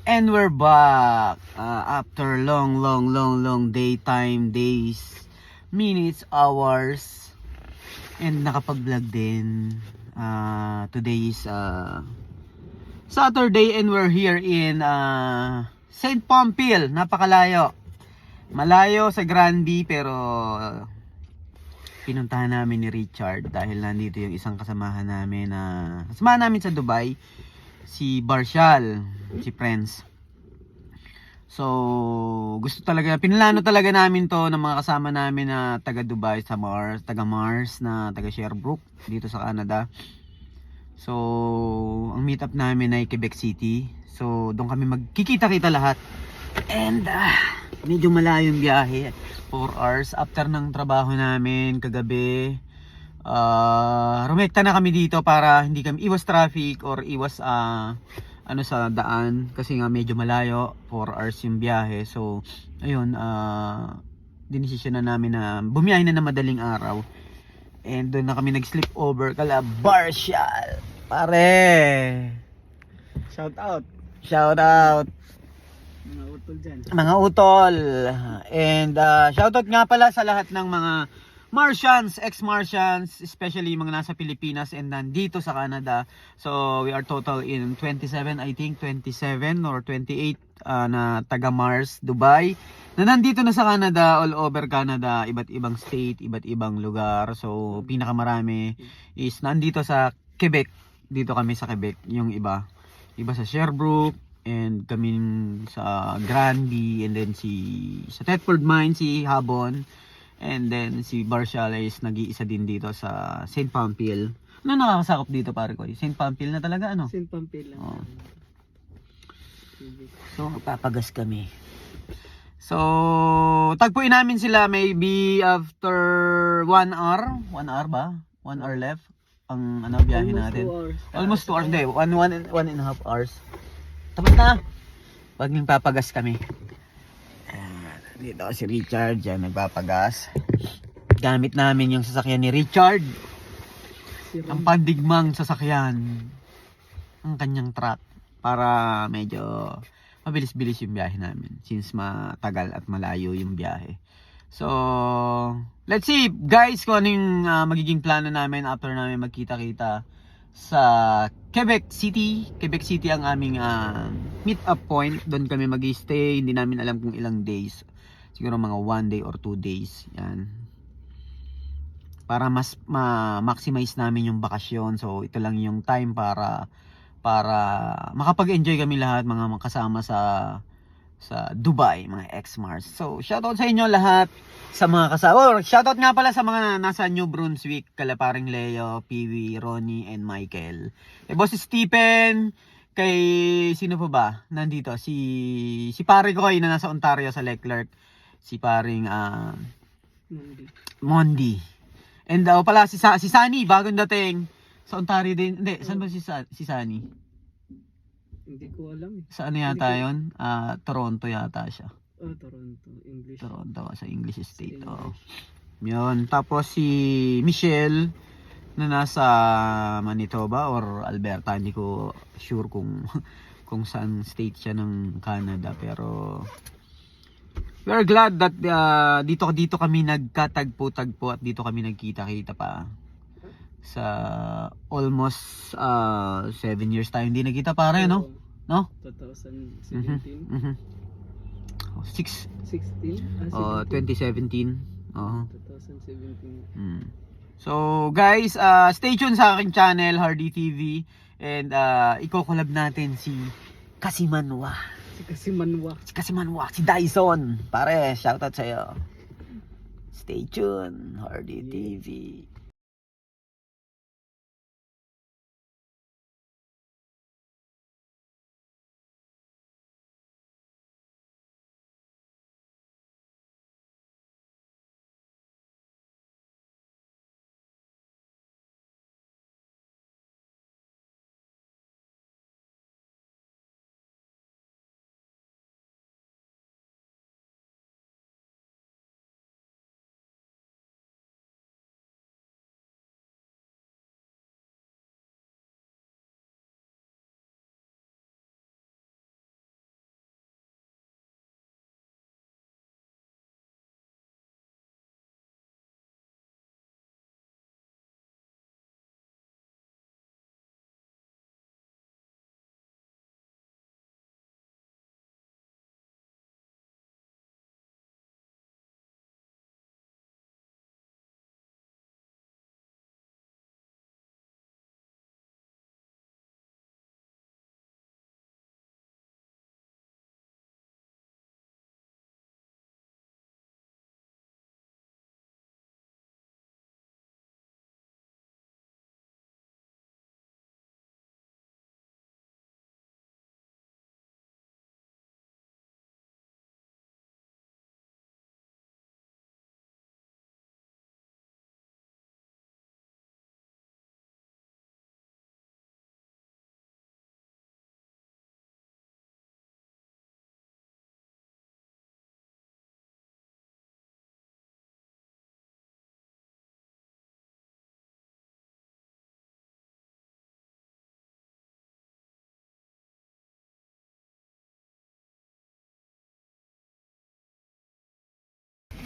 And we're back after long daytime, days, minutes, hours, and nakapag-vlog din. Today is Saturday and we're here in St. Pamphile. Napakalayo. Malayo sa Granby pero pinuntahan namin ni Richard dahil nandito yung isang kasamahan namin kasamahan namin sa Dubai, si Barshal, si Prince. So, pinlano talaga namin to ng mga kasama namin na taga Dubai, taga Mars, na taga Sherbrooke dito sa Canada. So, ang meet up namin ay Quebec City. So, doon kami magkikita-kita lahat. And medyo malayo yung biyahe, 4 hours after ng trabaho namin kagabi. Rumekta na kami dito para hindi kami iwas traffic or iwas sa daan kasi nga medyo malayo, 4 hours yung biyahe. So ayun, dinesisyon na namin na bumiyahe na madaling araw, and doon na kami nag-sleep over kala Barshal. Pare, Shout out mga utol dyan. mga utol. And shoutout nga pala sa lahat ng mga Martians, ex-Martians, especially mga nasa Pilipinas and nandito sa Canada. So we are total in 27, I think 27 or 28 na taga Mars, Dubai, na nandito na sa Canada, all over Canada, iba't ibang state, iba't ibang lugar. So pinakamarami is nandito sa Quebec. Dito kami sa Quebec, yung iba sa Sherbrooke, and kami sa Granby, and then sa Thetford Mine, si Habon, and then si Barshal is nag-iisa din dito sa St. Pamphile. Ano nakakasakop dito, pare ko? St. Pamphile na talaga, ano? St. Pamphile lang. Oh. So papagas kami. So tagpuin namin sila maybe after 1 hour. 1 hour ba? 1 hour left ang biyahe natin. Almost 2 hours. Hindi, 1.5 hours. Tapos na. Pag papagas kami. Dito si Richard, dyan nagpapagas. Gamit namin yung sasakyan ni Richard. Ang pandigmang sasakyan. Ang kanyang truck. Para medyo mabilis-bilis yung biyahe namin. Since matagal at malayo yung biyahe. So, let's see guys kung ano yung magiging plano namin after namin magkita-kita sa Quebec City. Quebec City ang aming meet up point. Doon kami mag-stay. Hindi namin alam kung ilang days. Siguro mga 1 day or 2 days. Yan. Para mas ma-maximize namin yung bakasyon. So ito lang yung time para makapag-enjoy kami lahat, mga kasama sa Dubai, mga ex-Mars. So shoutout sa inyo lahat sa mga kasama. Shoutout nga pala sa mga nasa New Brunswick, kala paring Leo, Peewee, Ronnie, and Michael. Boss Stephen, kay sino pa ba nandito? Si pare ko na nasa Ontario sa Leclerc. Si paring Mondi. And pala si Sunny, bagong dating sa Ontario din. Hindi, saan ba si Sunny? Hindi ko alam. Saan yata yun? Toronto yata siya. Toronto, English. Toronto, sa English State. Yun. Tapos si Michelle na nasa Manitoba or Alberta. Hindi ko sure kung saan state siya ng Canada. Pero we are glad that dito kami nagkatagpo-tagpo at dito kami nagkita-kita pa. Sa almost 7 years tayo hindi nagkita, pare, no? 2017. 16? 2017. 2017. So guys, stay tuned sa aking channel, Hardy TV, and iko-collab natin si Kasimanwa. Si Dyson. Pare, shoutout sa'yo. Stay tuned, Hardy TV.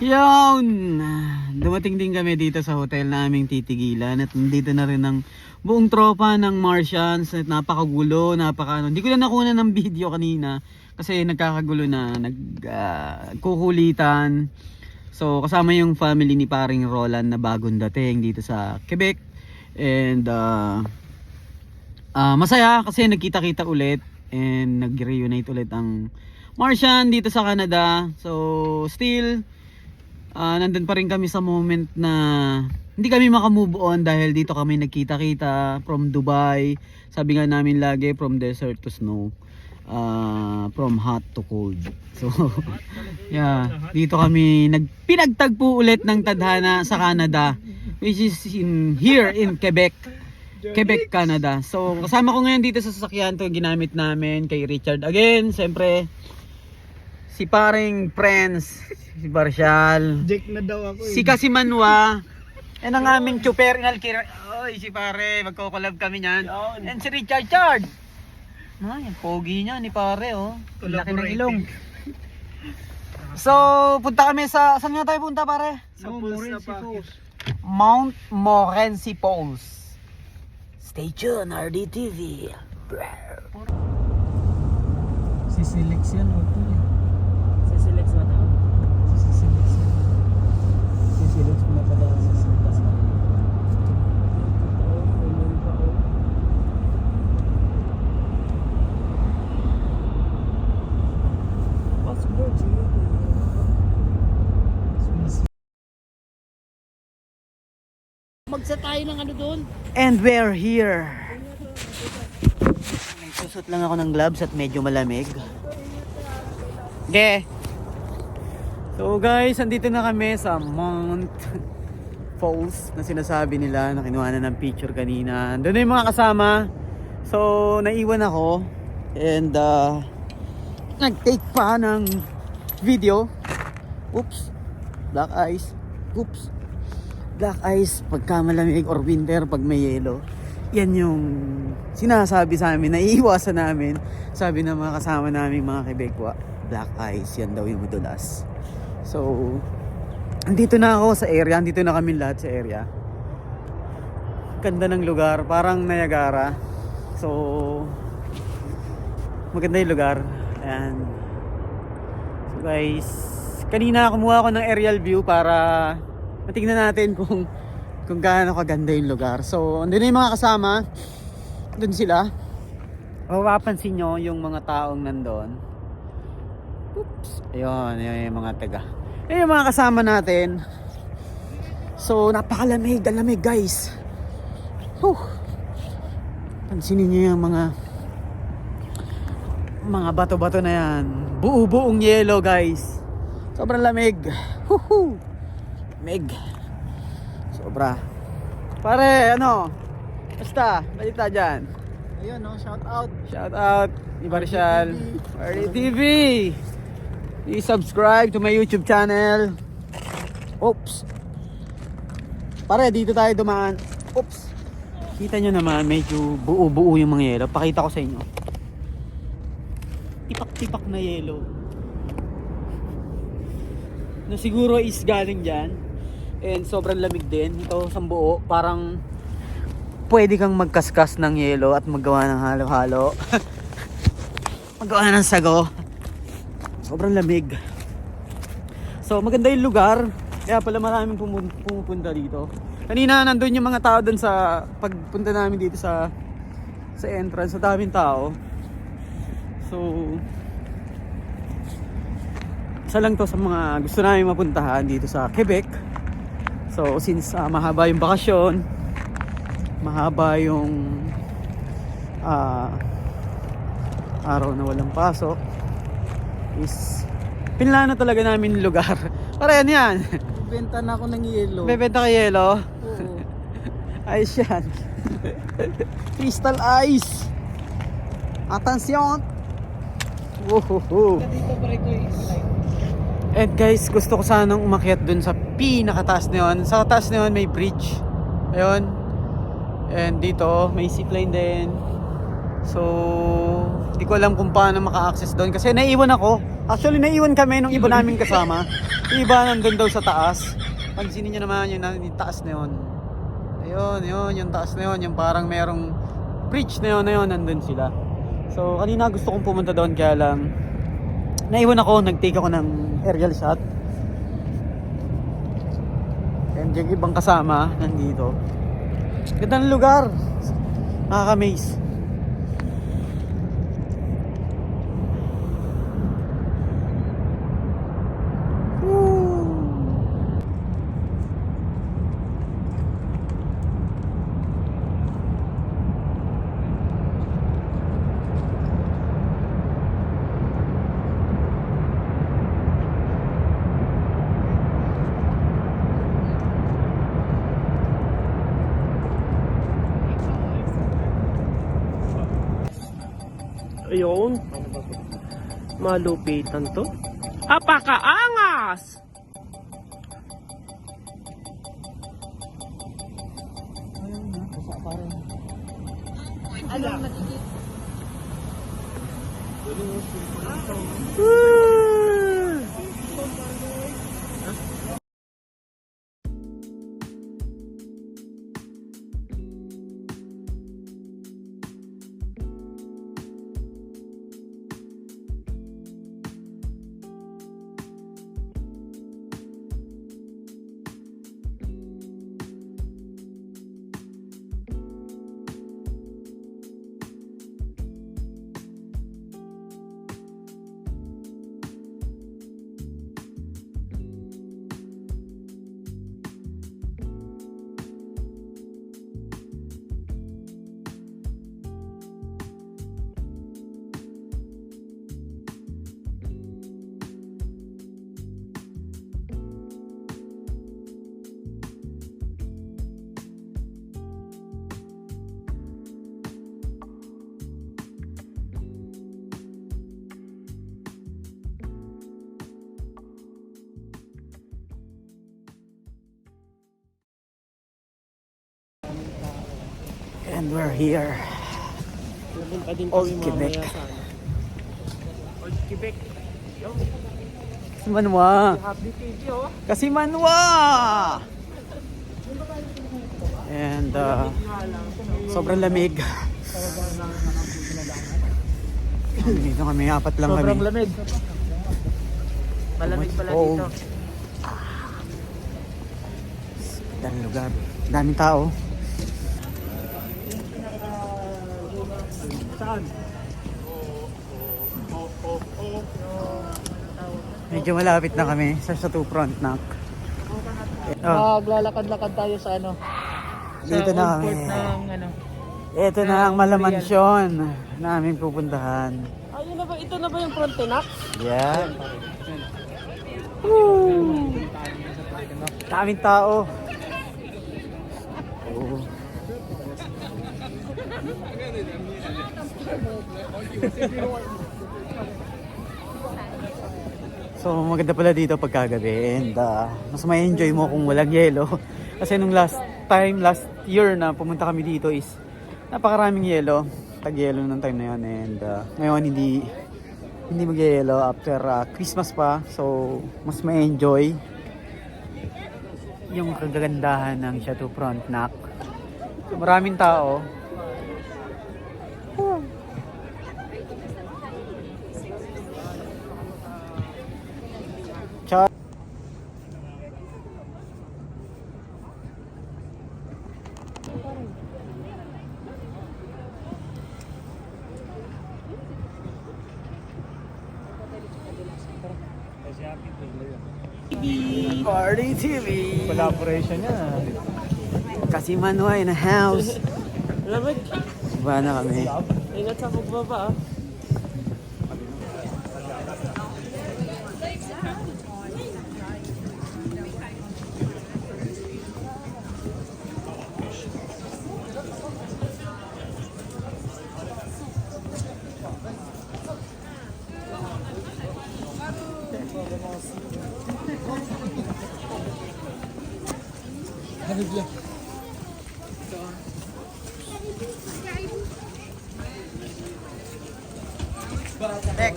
Yun! Dumating din kami dito sa hotel na aming titigilan at nandito na rin ang buong tropa ng Martians at napakagulo, hindi ko na nakuha ng video kanina kasi nagkakagulo na, kukulitan. So kasama yung family ni paring Roland na bagong dating dito sa Quebec and masaya kasi nagkita-kita ulit and nag-reunite ulit ang Martian dito sa Canada. So still nandun pa rin kami sa moment na hindi kami makamove on dahil dito kami nagkita-kita from Dubai. Sabi nga namin lagi, from desert to snow, from hot to cold. So yeah, dito kami pinagtagpo ulit ng tadhana sa Canada, which is here in Quebec, Canada. So kasama ko ngayon dito sa sasakyan, to ginamit namin kay Richard again, siyempre si paring friends, si Barshal, Jack na daw ako eh. si Kasimanwa, and ang aming chuper oy, si pare, magko-collab kami niyan. And si Richard Chard. Ay, ang pogi niya ni pare, oh. Ang laki ng ilong. So, punta kami saan nga tayo punta, pare? Sa Morency Falls. Mount Morency Falls. Stay tuned, RDTV. Si Silex yan, okay. Si Silex ba tao? Si Silex yan. Si Silex pinapadaan sa Silex. Passport yun. Magsa tayo ng ano doon? And we're here. Susot lang ako ng gloves at medyo malamig. Okay. So guys, andito na kami sa Mount Falls na sinasabi nila na kinuha na ng picture kanina. Doon na yung mga kasama. So naiwan ako and nag-take pa ng video. Oops. Black ice. Oops. Black ice pagka malamig or winter pag may yelo. Yan yung sinasabi sa amin, naiiwasan namin. Sabi ng mga kasama namin mga Quebecwa, black ice, yan daw yung madulas. So, andito na ako sa area, andito na kami lahat sa area. Ganda ng lugar, parang Niagara. So, maganda yung lugar. Ayan. So guys, kanina kumuha ako ng aerial view para matingnan natin kung gaano kaganda yung lugar. So, andun na yung mga kasama. Doon sila. Mapapansin nyo yung mga taong nandun. Oops. Ayun yung mga taga. Ayun yung mga kasama natin. So, napakalamig. Ang lamig guys. Whew. Pansinin nyo yung mga bato-bato na yan. Buo-buong yelo guys. Sobrang lamig. Woohoo! Lamig. Sobra. Pare, basta, balita dyan. Ayun, no, shout out. Shout out, Ibarshal, RDTV. I-subscribe to my YouTube channel. Oops. Pare, dito tayo dumaan. Oops. Kita nyo naman, medyo buo-buo yung mga yelo. Pakita ko sa inyo. Tipak-tipak na yelo. Na siguro is galing dyan. And sobrang lamig din. Ito sa buo, parang pwede kang magkaskas ng yelo at maggawa ng halo-halo. Maggawa ng sago. Sobrang lamig. So maganda yung lugar. Kaya pala maraming pumupunta dito. Kanina nandun yung mga tao dun sa pagpunta namin dito sa entrance. Sa daming tao. So isa lang to sa mga gusto namin mapuntahan dito sa Quebec. So since mahaba yung bakasyon, mahaba yung araw na walang pasok, is pinlano talaga namin yung lugar. Para yan. Benta na ako ng yelo. Bebenta ka yelo? Oo. Ayos yan. Crystal ice. Attention. Woohoo. Dito pare ko slide. And guys, gusto ko sanang umakyat dun sa pinakataas na yun. Sa taas na yun may bridge. Ayun. And dito may zipline din. So Hindi ko alam kung paano maka-access doon kasi naiwan ako. Actually, naiwan kami nung iba namin kasama. Yung iba nandun daw sa taas. Pansinin nyo naman yung taas na yun. Ayun, yung taas na yun. Yung parang merong bridge na yun, nandun sila. So, kanina gusto kong pumunta doon kaya lang naiwan ako, nag-take ako ng aerial shot. And yung ibang kasama nandito. Ganda ng lugar. Nakaka-amaze. Ayun. Malupitan to. Apakaangas! And we're here. Pupunta din Old kami Quebec. mamaya sa ano. Old Quebec. Yo, Kasimanwa. happy TV oh. Kasimanwa! And sobrang lamig. Dito kami, apat lang Sobrang kami. lamig. Malamig pala Oh. dito. Daming lugar. Daming tao. Saan? Medyo malapit na kami sa Chateau Frontenac. Oh, Maglalakad-lakad tayo sa ano? dito sa na old kami. port ng ano. Ito na ang malamansyon na aming pupuntahan. Ayun na ba? Ito na ba yung Frontenac? Yan. Woo! Daming tao. Oh. So maganda pala dito pagkagabi and mas may enjoy mo kung walang yelo. Kasi nung last year na pumunta kami dito is napakaraming yelo. Tag-yelo nung time na yun and ngayon hindi mag-yelo after Christmas pa. So mas may enjoy yung kagandahan ng Chateau Frontenac. So, maraming tao. Party TV. Collaboration niya. Kasimanwa in a house. Lamig. Iba na kami. Ingat sa pagbaba ah. Lex.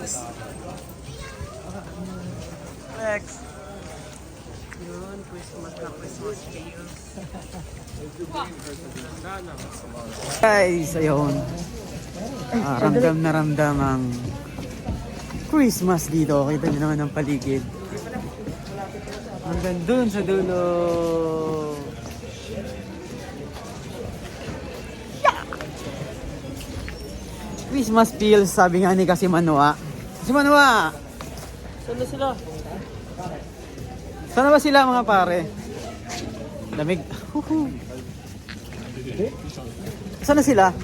Lex. Yun, Christmas na Christmas chaos. Guys, ayun. Ramdam na ramdam ang Christmas dito. Kita nyo naman ang paligid. Hanggang dun sa dulo. Yeah! Christmas feels, sabi nga ni kasi Manua. Si Manua! Saan na sila? Sana ba sila mga pare? Lamig. Sana sila?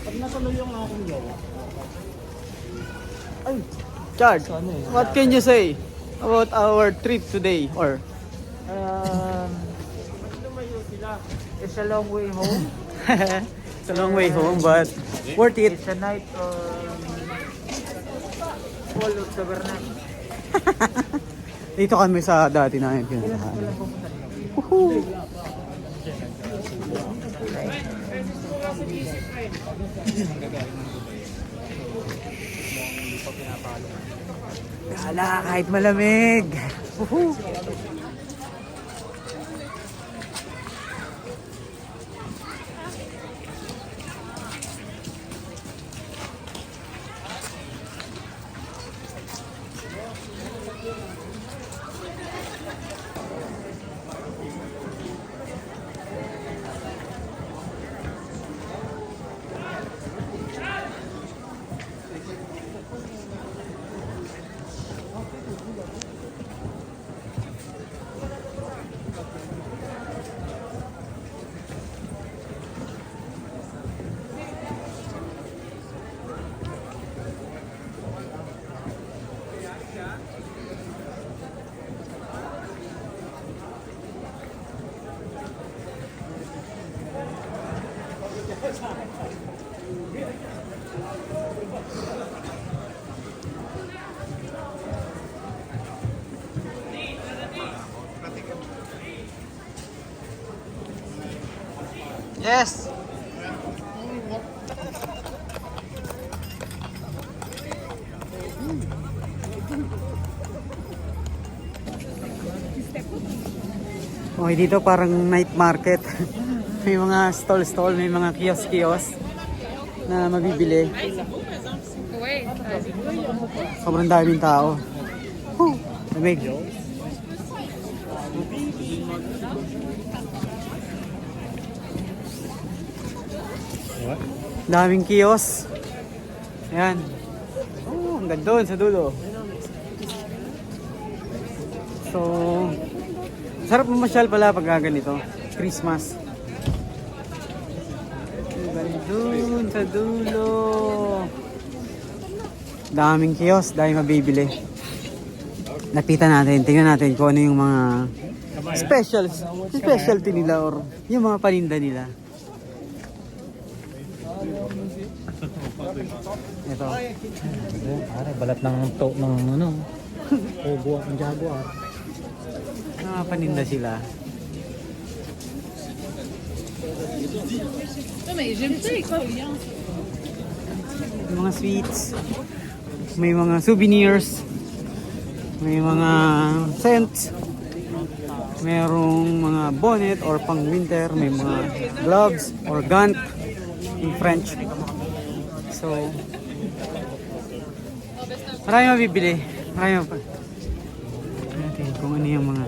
Pag natuloy yung aking gawa. Ay, Chard, what can you say about our trip today? Or Lumayo sila. It's a long way home. it's a long way home, but worth it. It's a night full of tabernacle. Dito kami sa dati namin pinuntahan. Woohoo! Wala, kahit malamig. Woohoo! Yes. Okay, dito parang night market. May mga stall-stall, may mga kiosk-kiosk na mabibili. Sobrang daming tao. Lamig. Daming kiosk. Ayan. Oh, hanggang doon sa dulo. So, sarap mamasyal pala pag ganito. Christmas. Hanggang doon sa dulo. Daming kiosk, daming mabibili. Lapitan natin, tingnan natin kung ano yung mga specialty nila or yung mga paninda nila. Ito. Pare, balat ng ano. Jaguar, ang Jaguar. Mga paninda sila. May mga sweets. May mga souvenirs. May mga scents. Merong mga bonnet or pang winter. May mga gloves or gant in French. So, marami mabibili. Marami pa. Natin kung ano yung mga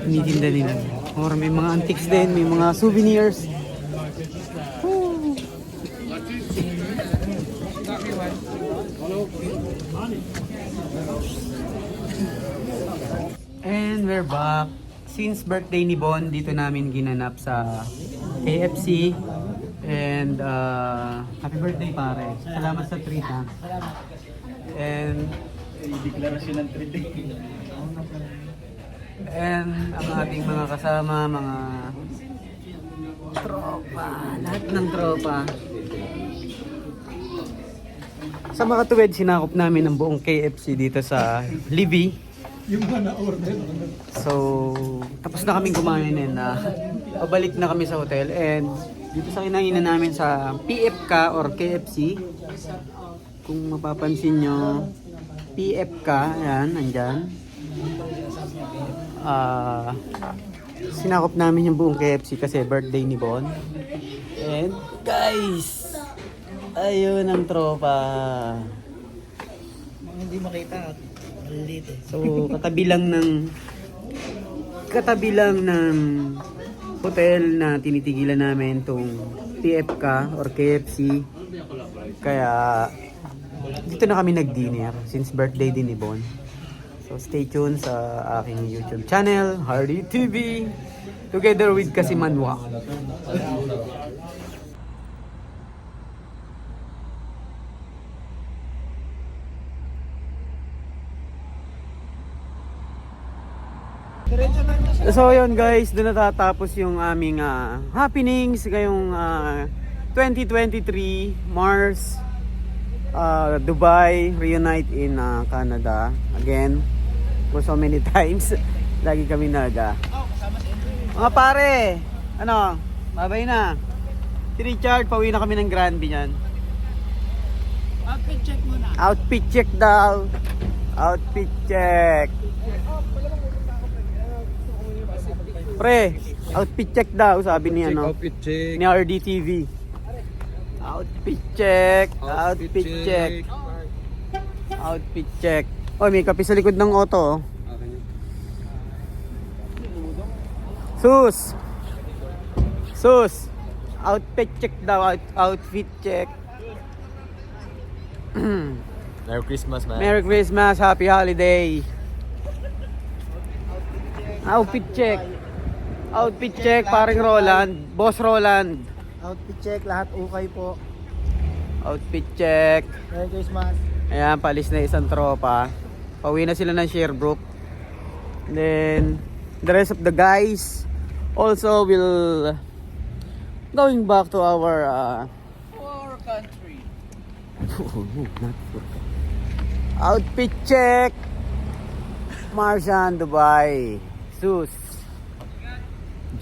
tinitinda nila. Or may mga antiques din, may mga souvenirs. Woo! And we're back. Since birthday ni Bon, dito namin ginanap sa KFC. And happy birthday pare. Salamat sa treat ha. And Deklarasyon ng 3D. and ang ating mga kasama, mga tropa, lahat ng tropa. Sa mga tuwid, sinakop namin ang buong KFC dito sa Libby. Yung mga na-order. So, tapos na kaming kumain and pabalik na kami sa hotel and dito sa kinainan namin sa PFK or KFC. Kung mapapansin nyo, PFK, ayan, nandyan. Sinakop namin yung buong KFC kasi birthday ni Bon. And guys, ayun ang tropa. Hindi makita. Maliliit eh. So, katabi lang ng hotel na tinitigilan namin tong PFK or KFC. Kaya dito na kami nag-dinner since birthday din ni Bon. So, stay tuned sa aking YouTube channel, Hardy TV, together with Kasimanwa. So yun guys, doon natatapos yung aming happenings ngayong 2023 Mars Dubai reunite in Canada again for so many times. Lagi kami mga pare, ano, babay na. Si Richard, pauwi na kami ng Granby niyan. Outfit check muna. Outfit check daw. Outfit check. Pre, outfit check daw sabi ni ano. Outfit check. Ni RDTV. Outfit check. Outfit check. Outfit check. Oh, may kape sa likod ng auto. Oh. Sus. Sus. Outfit check daw. Outfit check. Merry Christmas, man. Merry Christmas. Happy holiday. Outfit check. Outfit check, paring Roland. Boss Roland. Outfit check, lahat ukay po. Outfit check. Merry Christmas. Ayan, palis na isang tropa. Pauwi na sila ng Sherbrooke. And then, the rest of the guys also will going back to our country. outfit check. Marjan, Dubai. Sus.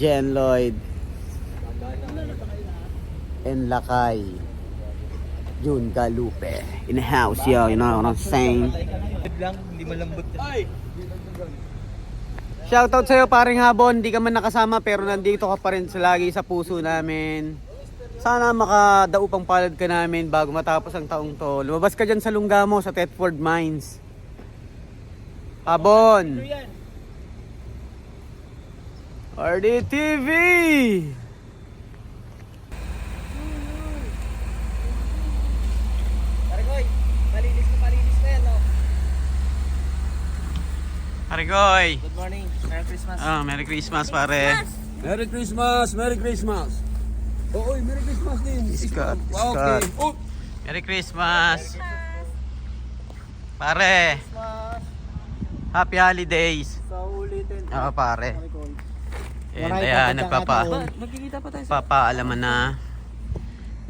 Jen Lloyd. And Lakay. June Galupe. In the house, yo. You know what I'm saying? lang, hindi malambot yan. Shoutout sa'yo, paring Habon. Hindi ka man nakasama pero nandito ka pa rin lagi sa puso namin. Sana makadaupang palad ka namin bago matapos ang taong to. Lumabas ka dyan sa Lunggamo sa Thetford Mines. Habon. RDTV. Parigoy, malinis na yan, no? Parigoy. Good morning, Merry Christmas. Merry Christmas, pare. Merry Christmas! Merry Christmas! Oo, Merry Christmas din. Scott, Wow, Scott. okay. Oh! Merry Christmas. Pare. Christmas. Happy holidays. Sa ulitin. Oo, pare. Parigoy. And Maraming ayan, pagkakataon. Magkikita pa tayo sa... papaalaman na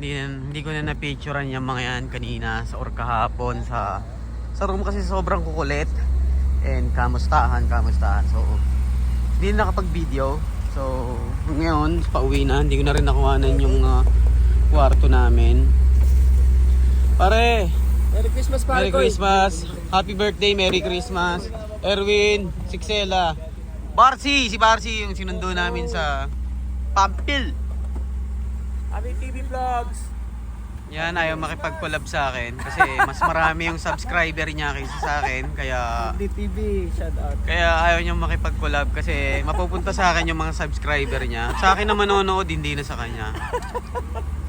hindi ko na na-picturean yung mga yan kanina sa or kahapon sa room kasi sobrang kukulit and kamustahan. So hindi na nakapag-video. So ngayon pauwi na, hindi ko na rin nakuhanan yung kwarto namin. Pare, Merry Christmas, Merry Parigoy. Christmas. Happy birthday, Merry Christmas. Erwin, Sixela. Si Barcy yung sinundo namin sa Pampil. Happy TV Vlogs. Yan, ayaw makipag-collab sa akin kasi mas marami yung subscriber niya kaysa sa akin. Kaya DTV, shout out. ayaw niyang makipag-collab kasi mapupunta sa akin yung mga subscriber niya. Sa akin na manonood, hindi na sa kanya.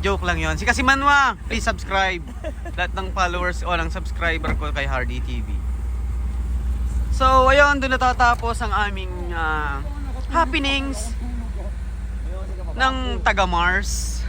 Joke lang yon. Si Kasimanwa, please subscribe. Lahat ng followers o ng subscriber ko kay Hardy TV. So, ayun, doon natatapos ang aming happenings ng taga Mars.